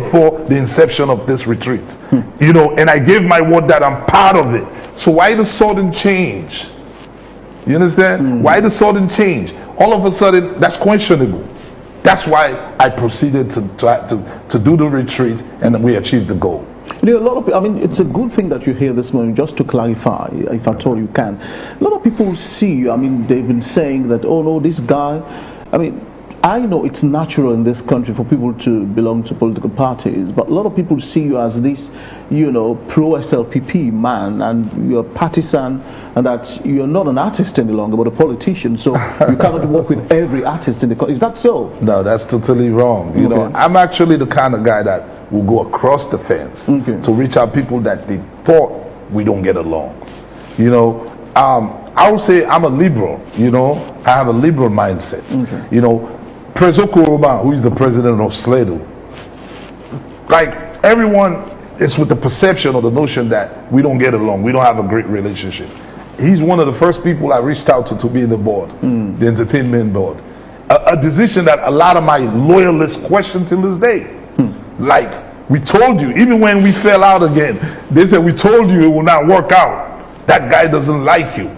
before the inception of this retreat. You know, and I gave my word that I'm part of it. So why the sudden change? You understand? Why the sudden change? All of a sudden, that's questionable. That's why I proceeded to do the retreat, and we achieved the goal. You know, a lot of, I mean, it's a good thing that you're here this morning. Just to clarify, if at all you can, a lot of people see you. I mean, they've been saying that, oh no, this guy. I mean, I know it's natural in this country for people to belong to political parties, but a lot of people see you as this, you know, pro-SLPP man, and you're partisan, and that you're not an artist any longer, but a politician, so you cannot work with every artist in the country. Is that so? No, that's totally wrong. You know, I'm actually the kind of guy that will go across the fence to reach out people that they thought we don't get along. You know, I would say I'm a liberal, you know, I have a liberal mindset. You know, Prezo Koroba, who is the president of SLEDO, like everyone is with the perception or the notion that we don't get along, we don't have a great relationship. He's one of the first people I reached out to be in the board, the entertainment board. A decision that a lot of my loyalists question till this day. Like, we told you, even when we fell out again, they said, we told you it will not work out. That guy doesn't like you.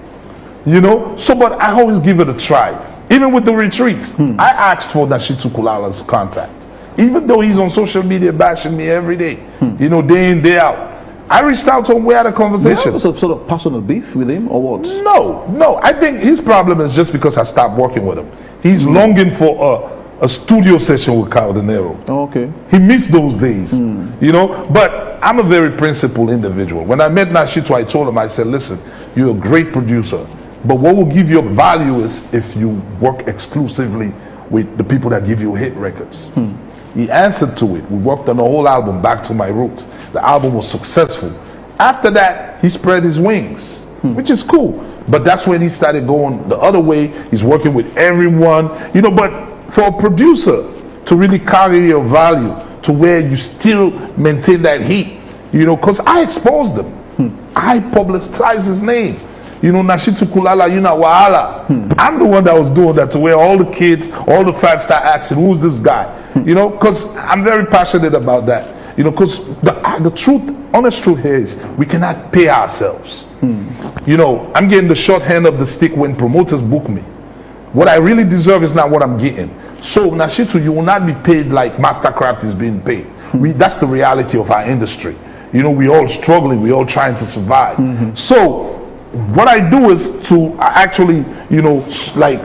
You know? So, but I always give it a try. Even with the retreats, I asked for Nashitu Kulala's contact. Even though he's on social media bashing me every day, you know, day in, day out. I reached out to him, we had a conversation. Was some sort of personal beef with him, or what? No. I think his problem is just because I stopped working with him. He's longing for a studio session with Kyle De Niro. Oh, okay. He missed those days, you know. But I'm a very principled individual. When I met Nashitu, I told him, I said, listen, you're a great producer. But what will give you value is if you work exclusively with the people that give you hit records. He answered to it. We worked on the whole album, Back to My Roots. The album was successful. After that, he spread his wings, which is cool. But that's when he started going the other way. He's working with everyone, you know. But for a producer to really carry your value to where you still maintain that heat, you know, because I exposed them. I publicized his name. You know, Nashitu Kulala, you know, Wahala. I'm the one that was doing that to where all the kids, all the fans start asking, who's this guy? You know, because I'm very passionate about that. You know, because the truth, honest truth here is we cannot pay ourselves. You know, I'm getting the short hand of the stick when promoters book me. What I really deserve is not what I'm getting. So, Nashitu, you will not be paid like Mastercraft is being paid. That's the reality of our industry. You know, we're all struggling, we're all trying to survive. So, what I do is to actually, you know, like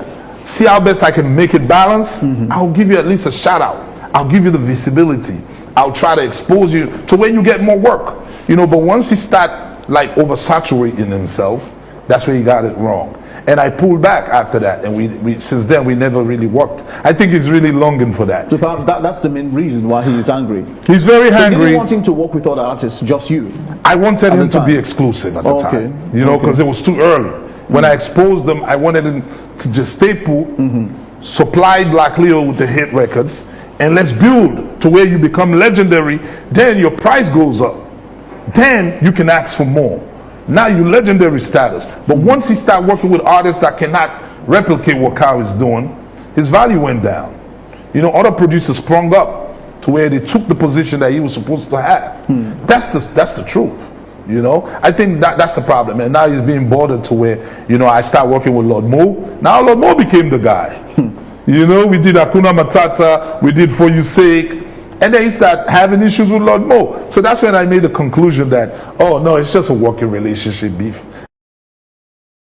see how best I can make it balance. I'll give you at least a shout out. I'll give you the visibility. I'll try to expose you to where you get more work. You know, but once he start like oversaturating himself, that's where he got it wrong. And I pulled back after that, and we since then we never really worked. I think he's really longing for that. So perhaps that's the main reason why he is angry. He's very angry. You didn't want him to work with other artists, just you? I wanted him to be exclusive at the time. You know, because it was too early. When I exposed them, I wanted him to just stay put, supply Black Leo with the hit records, and let's build to where you become legendary. Then your price goes up. Then you can ask for more. Now you legendary status. But once he started working with artists that cannot replicate what Kyle is doing, his value went down. You know, other producers sprung up to where they took the position that he was supposed to have. That's the truth. You know, I think that's the problem. And now he's being bothered to where, you know, I start working with Lord Mo. Now Lord Mo became the guy. You know, we did Hakuna Matata, we did For You Sake. And then he started having issues with Lord Mo. So that's when I made the conclusion that, oh no, it's just a working relationship beef.